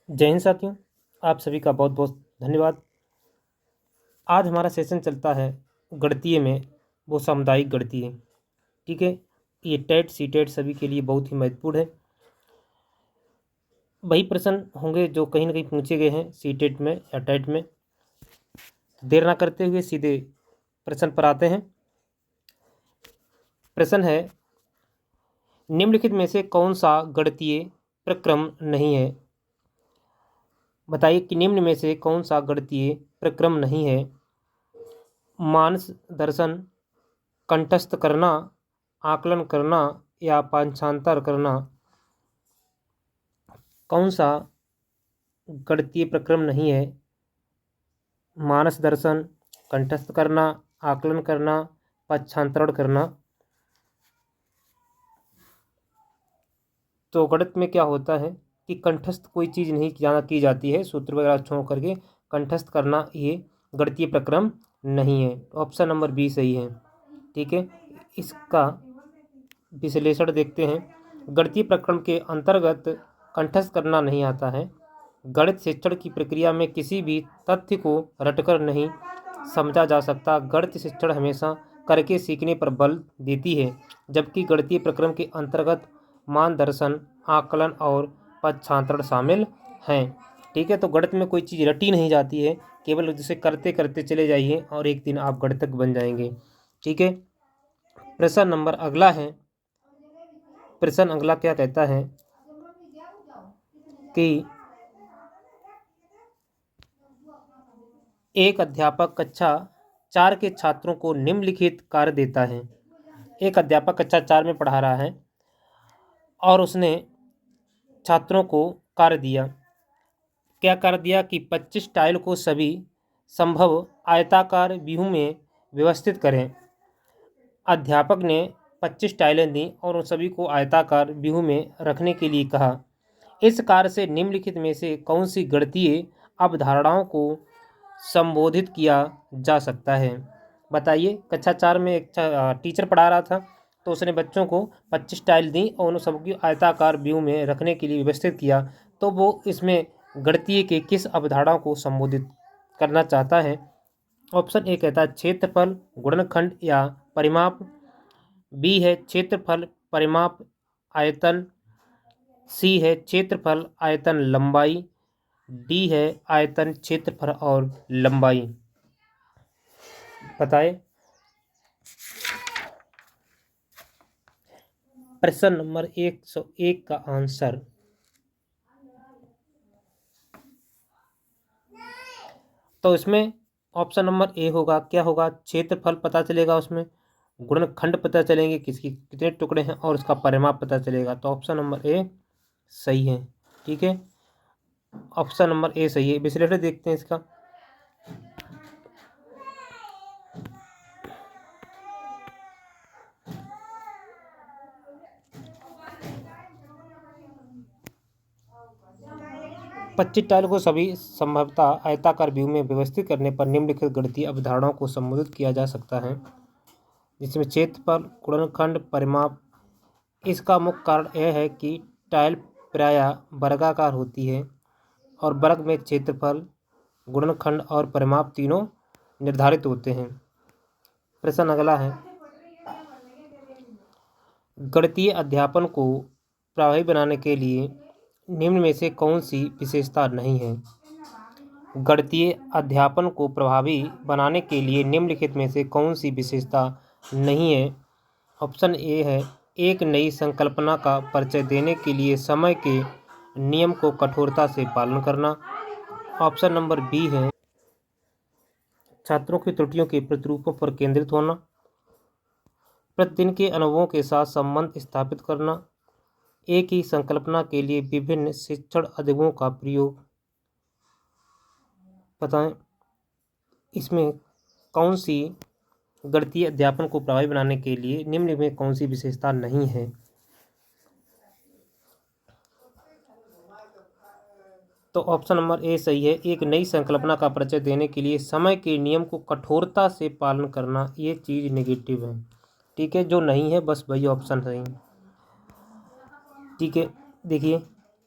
जय हिंद साथियों, आप सभी का बहुत बहुत धन्यवाद। आज हमारा सेशन चलता है गणितीय में, वो सामुदायिक गणितीय। ठीक है, ये टेट सी टेट सभी के लिए बहुत ही महत्वपूर्ण है। वही प्रश्न होंगे जो कहीं ना कहीं पूछे गए हैं सी टेट में या टेट में। देर ना करते हुए सीधे प्रश्न पर आते हैं। प्रश्न है, निम्नलिखित में से कौन सा गणितीय प्रक्रम नहीं है? बताइए कि निम्न में से कौन सा गणितीय प्रक्रम नहीं है? मानस दर्शन, कंठस्थ करना, आकलन करना या पांचांतर करना। कौन सा गणितीय प्रक्रम नहीं है? मानस दर्शन, कंठस्थ करना, आकलन करना, पक्षांतरण करना। तो गणित में क्या होता है कि कंठस्थ कोई चीज़ नहीं की जाती है, सूत्र वगैरह छोड़ करके कंठस्थ करना ये गणितीय प्रक्रम नहीं है। ऑप्शन नंबर बी सही है। ठीक है, इसका विश्लेषण देखते हैं। गणितीय प्रक्रम के अंतर्गत कंठस्थ करना नहीं आता है। गणित शिक्षण की प्रक्रिया में किसी भी तथ्य को रटकर नहीं समझा जा सकता। गणित शिक्षण हमेशा करके सीखने पर बल देती है, जबकि गणितीय प्रक्रम के अंतर्गत मानदर्शन, आकलन और पक्षांतरण शामिल हैं। ठीक है, तो गणित में कोई चीज़ रटी नहीं जाती है, केवल जिसे करते करते चले जाइए और एक दिन आप गणितज्ञ बन जाएंगे। ठीक है, प्रश्न नंबर अगला है। प्रश्न अगला क्या कहता है कि एक अध्यापक कक्षा 4 के छात्रों को निम्नलिखित कार्य देता है। एक अध्यापक कक्षा 4 में पढ़ा रहा है और उसने छात्रों को कार्य दिया। क्या कार्य दिया कि 25 टाइल को सभी संभव आयताकार व्यूह में व्यवस्थित करें। अध्यापक ने 25 टाइलें दी और उन सभी को आयताकार व्यूह में रखने के लिए कहा। इस कार्य से निम्नलिखित में से कौन सी गणितीय अवधारणाओं को संबोधित किया जा सकता है? बताइए। कक्षा 4 में एक टीचर पढ़ा रहा था, तो उसने बच्चों को 25 टाइल दी और उन सबकी आयताकार व्यू में रखने के लिए व्यवस्थित किया। तो वो इसमें गणितीय के किस अवधारणा को संबोधित करना चाहता है? ऑप्शन ए कहता है क्षेत्रफल, गुणनखंड या परिमाप। बी है क्षेत्रफल, परिमाप, आयतन। सी है क्षेत्रफल, आयतन, लंबाई। डी है आयतन, क्षेत्रफल और लंबाई। बताएं। प्रश्न नंबर 101 का आंसर तो इसमें ऑप्शन नंबर ए होगा। क्या होगा? क्षेत्रफल पता चलेगा, उसमें गुणनखंड पता चलेंगे किसकी कितने टुकड़े हैं और उसका परिमाप पता चलेगा। तो ऑप्शन नंबर ए सही है। ठीक है, ऑप्शन नंबर ए सही है। विश्लेषण देखते हैं इसका। पच्चीस टाइल को सभी संभवतः आयताकार व्यू में व्यवस्थित करने पर निम्नलिखित गणितीय अवधारणाओं को संबोधित किया जा सकता है, जिसमें क्षेत्रफल, गुणनखंड, परिमाप। इसका मुख्य कारण यह है कि टाइल प्रायः वर्गाकार होती है और वर्ग में क्षेत्रफल, गुणनखंड और परिमाप तीनों निर्धारित होते हैं। प्रश्न अगला है, गणितीय अध्यापन को प्रभावी बनाने के लिए निम्न में से कौन सी विशेषता नहीं है? गणितीय अध्यापन को प्रभावी बनाने के लिए निम्नलिखित में से कौन सी विशेषता नहीं है? ऑप्शन ए है एक नई संकल्पना का परिचय देने के लिए समय के नियम को कठोरता से पालन करना। ऑप्शन नंबर बी है छात्रों की त्रुटियों के प्रतिरूपों पर केंद्रित होना। प्रतिदिन के अनुभवों के साथ संबंध स्थापित करना। एक ही संकल्पना के लिए विभिन्न शिक्षण अधिगमों का प्रयोग। बताएं, इसमें कौन सी गणितीय अध्यापन को प्रभावी बनाने के लिए निम्न में कौन सी विशेषता नहीं है? तो ऑप्शन नंबर ए सही है। एक नई संकल्पना का परिचय देने के लिए समय के नियम को कठोरता से पालन करना, ये चीज़ नेगेटिव है। ठीक है, जो नहीं है बस वही ऑप्शन सही है। ठीक है, देखिए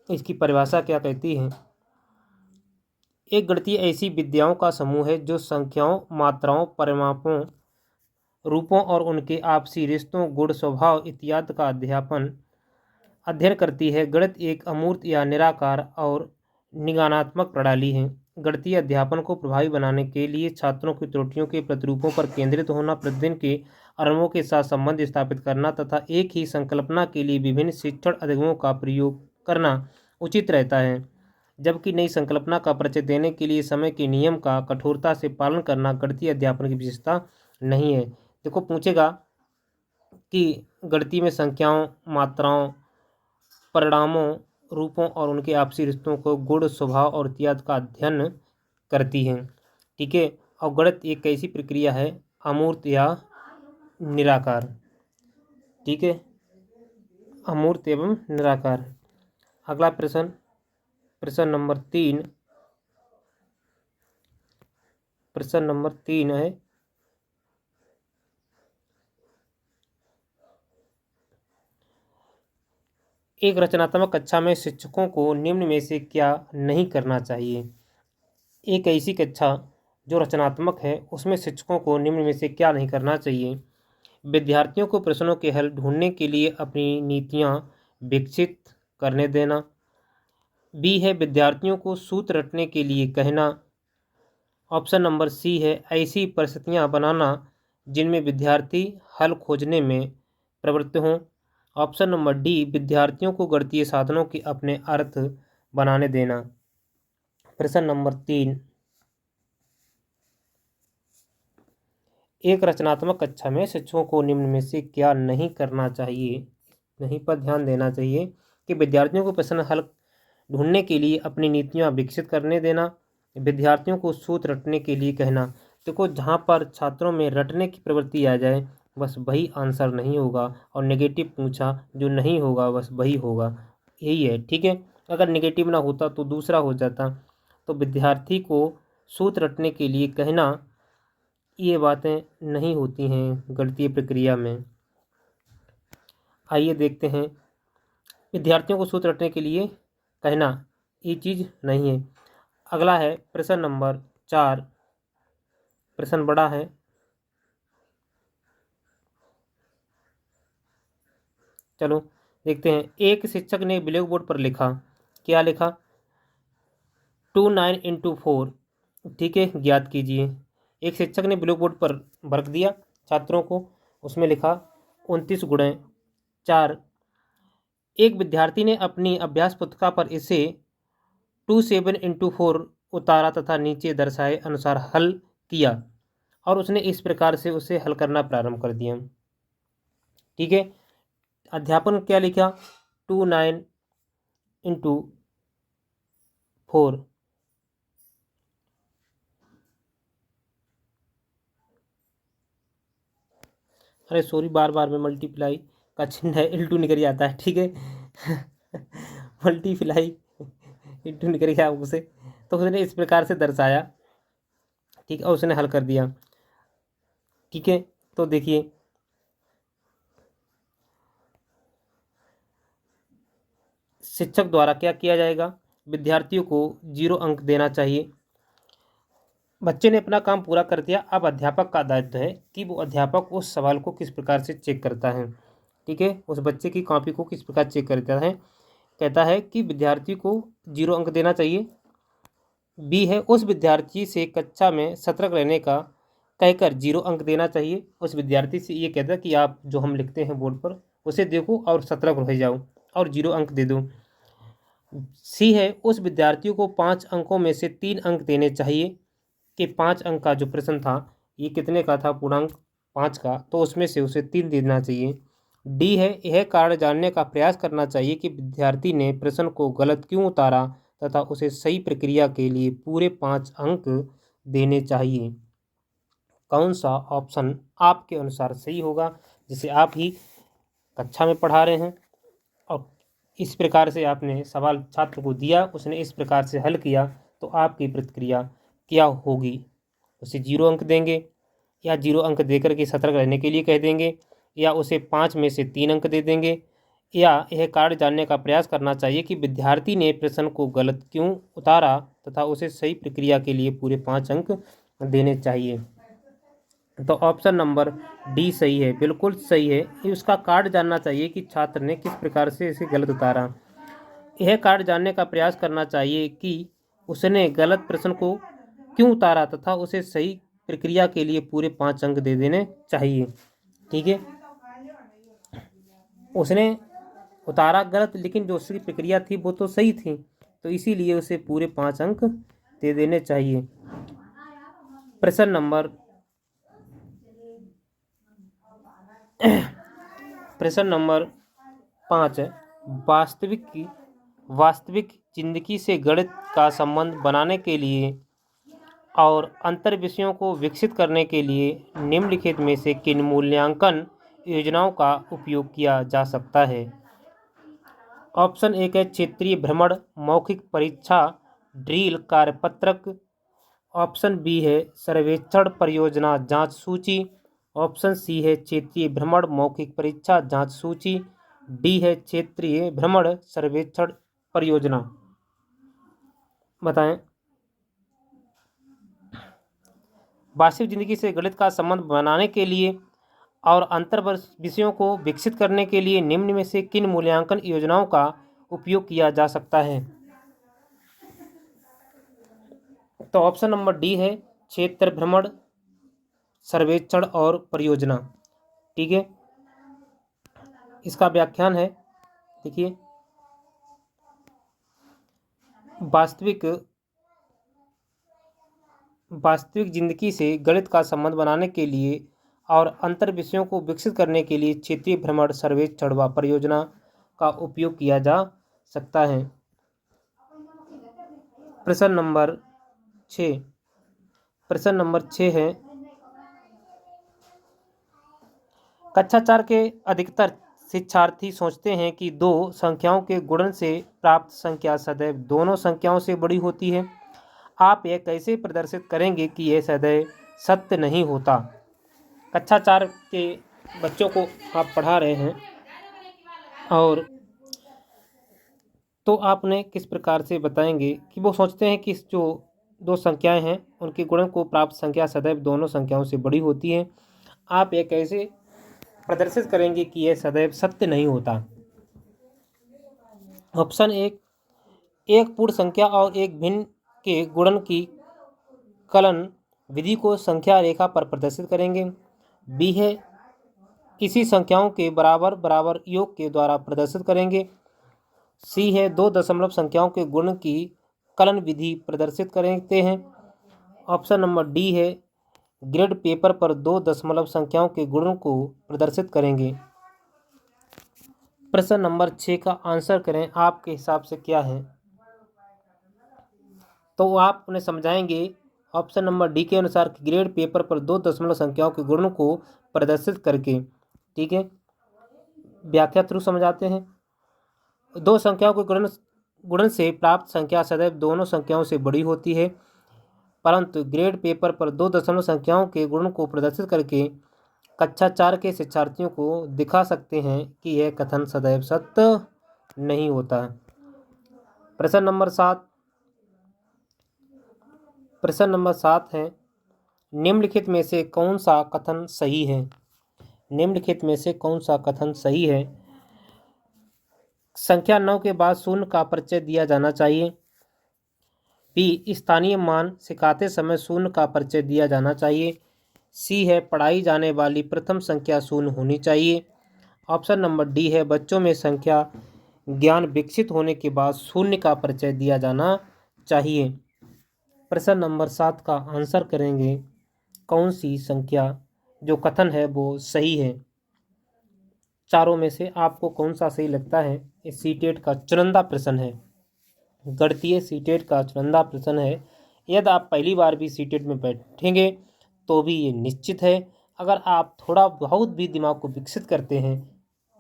इसकी परिभाषा क्या कहती है एक गणितीय ऐसी विद्याओं का समूह है जो संख्याओं, मात्राओं, परिमापों, रूपों और उनके आपसी रिश्तों, गुण, स्वभाव इत्यादि का अध्ययन करती है। गणित एक अमूर्त या निराकार और निगानात्मक प्रणाली है। गणितीय अध्यापन को प्रभावी बनाने के लिए छात्रों की त्रुटियों के प्रतिरूपों पर केंद्रित होना, प्रतिदिन के आरंभों के साथ संबंध स्थापित करना तथा एक ही संकल्पना के लिए विभिन्न शिक्षण अधिगमों का प्रयोग करना उचित रहता है, जबकि नई संकल्पना का परिचय देने के लिए समय के नियम का कठोरता से पालन करना गणितीय अध्यापन की विशेषता नहीं है। देखो, पूछेगा कि गणितीय में संख्याओं, मात्राओं, परिणामों, रूपों और उनके आपसी रिश्तों को, गुण, स्वभाव और इत्यादि का अध्ययन करती हैं। ठीक है। और गणित एक ऐसी प्रक्रिया है अमूर्त या निराकार। ठीक है, अमूर्त एवं निराकार। अगला प्रश्न, प्रश्न नंबर 3। प्रश्न नंबर 3 है, एक रचनात्मक कक्षा में शिक्षकों को निम्न में से क्या नहीं करना चाहिए। एक ऐसी कक्षा जो रचनात्मक है उसमें शिक्षकों को निम्न में से क्या नहीं करना चाहिए। विद्यार्थियों को प्रश्नों के हल ढूंढने के लिए अपनी नीतियाँ विकसित करने देना। बी है विद्यार्थियों को सूत्र रटने के लिए कहना। ऑप्शन नंबर सी है ऐसी परिस्थितियाँ बनाना जिनमें विद्यार्थी हल खोजने में प्रवृत्त हों। ऑप्शन नंबर डी विद्यार्थियों को गणितीय साधनों के अपने अर्थ बनाने देना। प्रश्न नंबर 3, एक रचनात्मक कक्षा में शिक्षकों को निम्न में से क्या नहीं करना चाहिए। नहीं पर ध्यान देना चाहिए कि विद्यार्थियों को प्रश्न हल ढूंढने के लिए अपनी नीतियाँ विकसित करने देना, विद्यार्थियों को सूत्र रटने के लिए कहना। देखो, जहाँ पर छात्रों में रटने की प्रवृत्ति आ जाए बस वही आंसर नहीं होगा, और नेगेटिव पूछा जो नहीं होगा बस वही होगा, यही है। ठीक है, अगर नेगेटिव ना होता तो दूसरा हो जाता। तो विद्यार्थी को सूत्र रटने के लिए कहना, ये बातें नहीं होती हैं गणितीय प्रक्रिया में। आइए देखते हैं, विद्यार्थियों को सूत्र रटने के लिए कहना ये चीज़ नहीं है। अगला है प्रश्न नंबर 4। प्रश्न बड़ा है। चलो देखते हैं। एक शिक्षक ने ब्लैक बोर्ड पर लिखा, क्या लिखा? 29 × 4। ठीक है, ज्ञात कीजिए। एक शिक्षक ने ब्लैक बोर्ड पर वर्क दिया छात्रों को, उसमें लिखा 29 × 4। एक विद्यार्थी ने अपनी अभ्यास पुस्तिका पर इसे 27 × 4 उतारा तथा नीचे दर्शाए अनुसार हल किया, और उसने इस प्रकार से उसे हल करना प्रारंभ कर दिया। ठीक है, अध्यापन क्या लिखा? 29 × 4। अरे सॉरी, बार बार में मल्टीप्लाई का चिन्ह है, इंटू निकल जाता है। ठीक है मल्टीप्लाई इंटू निकल गया उसे, तो उसने इस प्रकार से दर्शाया। ठीक है, और उसने हल कर दिया। ठीक है, तो देखिए, शिक्षक द्वारा क्या किया जाएगा? विद्यार्थियों को 0 अंक देना चाहिए। बच्चे ने अपना काम पूरा कर दिया। अब अध्यापक का दायित्व है कि वो अध्यापक उस सवाल को किस प्रकार से चेक करता है। ठीक है, उस बच्चे की कॉपी को किस प्रकार चेक करता है। कहता है कि विद्यार्थी को 0 अंक देना चाहिए। बी है उस विद्यार्थी से कक्षा में सतर्क रहने का कहकर 0 अंक देना चाहिए। उस विद्यार्थी से ये कहता है कि आप जो हम लिखते हैं बोर्ड पर उसे देखो और सतर्क रह जाओ और 0 अंक दे दो। सी है उस विद्यार्थियों को 5 अंकों में से 3 अंक देने चाहिए। कि 5 अंक का जो प्रश्न था ये कितने का था? पूर्णांक 5 का, तो उसमें से उसे 3 देना चाहिए। डी है यह कारण जानने का प्रयास करना चाहिए कि विद्यार्थी ने प्रश्न को गलत क्यों उतारा तथा उसे सही प्रक्रिया के लिए पूरे 5 अंक देने चाहिए। कौन सा ऑप्शन आपके अनुसार सही होगा, जिसे आप ही कक्षा में पढ़ा रहे हैं और इस प्रकार से आपने सवाल छात्र को दिया, उसने इस प्रकार से हल किया, तो आपकी प्रतिक्रिया क्या होगी? उसे 0 अंक देंगे, या 0 अंक देकर के सतर्क रहने के लिए कह देंगे, या उसे 5 में से 3 अंक दे देंगे, या यह कारण जानने का प्रयास करना चाहिए कि विद्यार्थी ने प्रश्न को गलत क्यों उतारा तथा उसे सही प्रक्रिया के लिए पूरे 5 अंक देने चाहिए। तो ऑप्शन नंबर डी सही है, बिल्कुल सही है। उसका कार्ड जानना चाहिए कि छात्र ने किस प्रकार से इसे गलत उतारा। यह कार्ड जानने का प्रयास करना चाहिए कि उसने गलत प्रश्न को क्यों उतारा तथा उसे सही प्रक्रिया के लिए पूरे 5 अंक दे देने चाहिए। ठीक है, उसने उतारा गलत, लेकिन जो उसकी प्रक्रिया थी वो तो सही थी, तो इसीलिए उसे पूरे 5 अंक दे देने चाहिए। प्रश्न नंबर प्रश्न नंबर 5 है, वास्तविक जिंदगी से गणित का संबंध बनाने के लिए और अंतर विषयों को विकसित करने के लिए निम्नलिखित में से किन मूल्यांकन योजनाओं का उपयोग किया जा सकता है। ऑप्शन एक है क्षेत्रीय भ्रमण, मौखिक परीक्षा, ड्रिल, कार्यपत्रक। ऑप्शन बी है सर्वेक्षण, परियोजना, जांच सूची। ऑप्शन सी है क्षेत्रीय भ्रमण, मौखिक परीक्षा, जांच सूची। डी है क्षेत्रीय भ्रमण, सर्वेक्षण, परियोजना। बताएं। वास्तविक जिंदगी से गणित का संबंध बनाने के लिए और अंतर विषयों को विकसित करने के लिए निम्न में से किन मूल्यांकन योजनाओं का उपयोग किया जा सकता है। तो ऑप्शन नंबर डी है क्षेत्र भ्रमण, सर्वेक्षण और परियोजना। ठीक है, इसका व्याख्यान है, देखिए। वास्तविक जिंदगी से गणित का संबंध बनाने के लिए और अंतर विषयों को विकसित करने के लिए क्षेत्रीय भ्रमण, सर्वेक्षण व परियोजना का उपयोग किया जा सकता है। प्रश्न नंबर 6 है, कक्षा 4 के अधिकतर शिक्षार्थी सोचते हैं कि दो संख्याओं के गुणन से प्राप्त संख्या सदैव दोनों संख्याओं से बड़ी होती है। आप यह कैसे प्रदर्शित करेंगे कि यह सदैव सत्य नहीं होता। कक्षा 4 के बच्चों को आप पढ़ा रहे हैं और तो आपने किस प्रकार से बताएंगे कि वो सोचते हैं कि जो दो संख्याएं हैं उनके गुणन को प्राप्त संख्या सदैव दोनों संख्याओं से बड़ी होती है। आप यह कैसे प्रदर्शित करेंगे कि यह सदैव सत्य नहीं होता। ऑप्शन एक पूर्ण संख्या और एक भिन्न के गुणन की कलन विधि को संख्या रेखा पर प्रदर्शित करेंगे। बी है इसी संख्याओं के बराबर बराबर योग के द्वारा प्रदर्शित करेंगे। सी है दो दशमलव संख्याओं के गुणन की कलन विधि प्रदर्शित करते हैं। ऑप्शन नंबर डी है ग्रेड पेपर पर दो दशमलव संख्याओं के गुणन को प्रदर्शित करेंगे। प्रश्न नंबर 6 का आंसर करें, आपके हिसाब से क्या है। तो आप उन्हें समझाएंगे ऑप्शन नंबर डी के अनुसार ग्रेड पेपर पर दो दशमलव संख्याओं के गुणन को प्रदर्शित करके। ठीक है, व्याख्या थ्रू समझाते हैं। दो संख्याओं के गुणन से प्राप्त संख्या सदैव दोनों संख्याओं से बड़ी होती है, परंतु ग्रेड पेपर पर दो दशमलव संख्याओं के गुणन को प्रदर्शित करके कक्षा 4 के शिक्षार्थियों को दिखा सकते हैं कि यह कथन सदैव सत्य नहीं होता। प्रश्न नंबर 7 है, निम्नलिखित में से कौन सा कथन सही है। निम्नलिखित में से कौन सा कथन सही है। संख्या 9 के बाद शून्य का परिचय दिया जाना चाहिए। बी स्थानीय मान सिखाते समय शून्य का परिचय दिया जाना चाहिए। सी है पढ़ाई जाने वाली प्रथम संख्या शून्य होनी चाहिए। ऑप्शन नंबर डी है बच्चों में संख्या ज्ञान विकसित होने के बाद शून्य का परिचय दिया जाना चाहिए। प्रश्न नंबर 7 का आंसर करेंगे, कौन सी संख्या जो कथन है वो सही है। चारों में से आपको कौन सा सही लगता है। ये सीटेट का चुनिंदा प्रश्न है, गणितीय सीटेट का चुनिंदा प्रश्न है। यदि आप पहली बार भी सीटेट में बैठेंगे तो भी ये निश्चित है, अगर आप थोड़ा बहुत भी दिमाग को विकसित करते हैं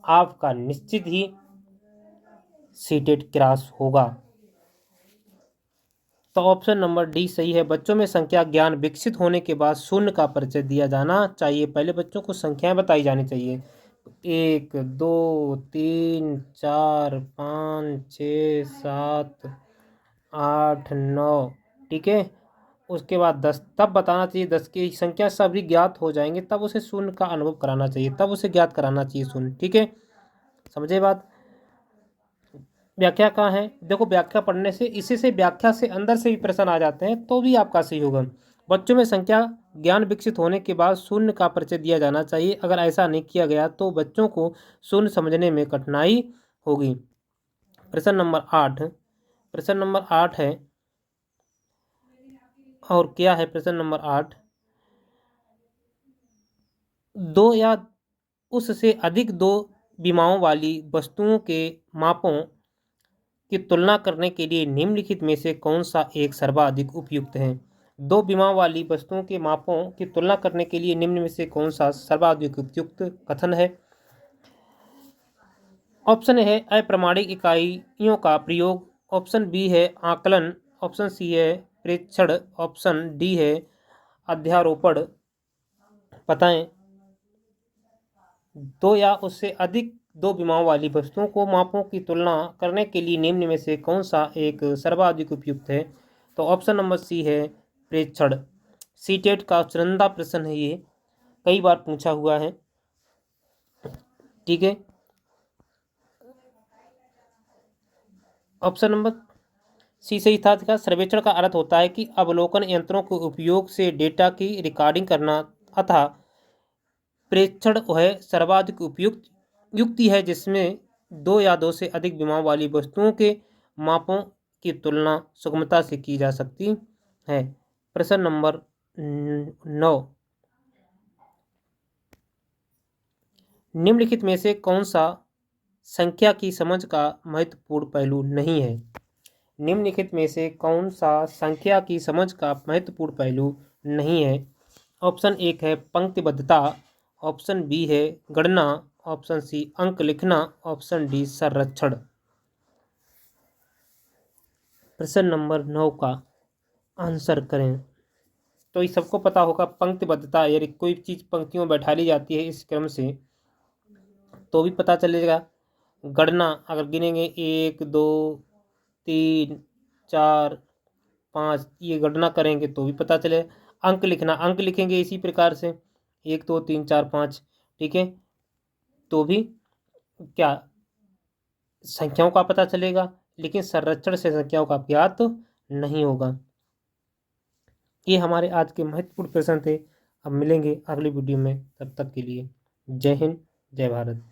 आपका निश्चित ही सीटेट क्रॉस होगा। तो ऑप्शन नंबर डी सही है, बच्चों में संख्या ज्ञान विकसित होने के बाद शून्य का परिचय दिया जाना चाहिए। पहले बच्चों को संख्याएं बताई जानी चाहिए, 1 2 3 4 5 6 7 8 9, ठीक है। उसके बाद 10, तब बताना चाहिए 10 की संख्या सभी ज्ञात हो जाएंगे, तब उसे शून्य का अनुभव कराना चाहिए, तब उसे ज्ञात कराना चाहिए शून्य, ठीक है। समझे बात। व्याख्या कहाँ है, देखो व्याख्या पढ़ने से, इसी से व्याख्या से अंदर से भी प्रश्न आ जाते हैं, तो भी आपका सही होगा। बच्चों में संख्या ज्ञान विकसित होने के बाद शून्य का परिचय दिया जाना चाहिए, अगर ऐसा नहीं किया गया तो बच्चों को शून्य समझने में कठिनाई होगी। प्रश्न नंबर 8, प्रश्न नंबर 8 है, और क्या है प्रश्न नंबर 8, दो या उससे अधिक दो विमाओं वाली वस्तुओं के मापों की तुलना करने के लिए निम्नलिखित में से कौन सा एक सर्वाधिक उपयुक्त है। दो विमाओं वाली वस्तुओं के मापों की तुलना करने के लिए निम्न में से कौन सा सर्वाधिक उपयुक्त कथन है। ऑप्शन है अप्रमाणिक इकाइयों का प्रयोग, ऑप्शन बी है आकलन, ऑप्शन सी है प्रेक्षण, ऑप्शन डी है अध्यारोपण। बताएं। दो या उससे अधिक दो विमाओं वाली वस्तुओं को मापों की तुलना करने के लिए निम्न में से कौन सा एक सर्वाधिक उपयुक्त है। तो ऑप्शन नंबर सी है प्रेक्षण। सीटेट का चुनिंदा प्रश्न है ये, कई बार पूछा हुआ है, ठीक है। ऑप्शन नंबर सी सही था। का सर्वेक्षण का अर्थ होता है कि अवलोकन यंत्रों के उपयोग से डेटा की रिकॉर्डिंग करना, अतः प्रेक्षण वह सर्वाधिक उपयुक्त युक्ति है जिसमें दो या दो से अधिक विमाओं वाली वस्तुओं के मापों की तुलना सुगमता से की जा सकती है। प्रश्न नंबर 9, निम्नलिखित में से कौन सा संख्या की समझ का महत्वपूर्ण पहलू नहीं है। निम्नलिखित में से कौन सा संख्या की समझ का महत्वपूर्ण पहलू नहीं है। ऑप्शन एक है पंक्तिबद्धता, ऑप्शन बी है गणना, ऑप्शन सी अंक लिखना, ऑप्शन डी संरक्षण। प्रश्न नंबर 9 का आंसर करें। तो इस सबको पता होगा पंक्तिबद्धता, यदि कोई चीज़ पंक्तियों में बैठा ली जाती है इस क्रम से तो भी पता चलेगा। गणना अगर गिनेंगे 1 2 3 4 5, ये गणना करेंगे तो भी पता चले। अंक लिखना, अंक लिखेंगे इसी प्रकार से 1 2 3 4 5, ठीक है, तो भी क्या संख्याओं का पता चलेगा, लेकिन संरक्षण से संख्याओं का ज्ञात नहीं होगा। ये हमारे आज के महत्वपूर्ण प्रश्न थे। अब मिलेंगे अगली वीडियो में, तब तक के लिए जय हिंद जय भारत।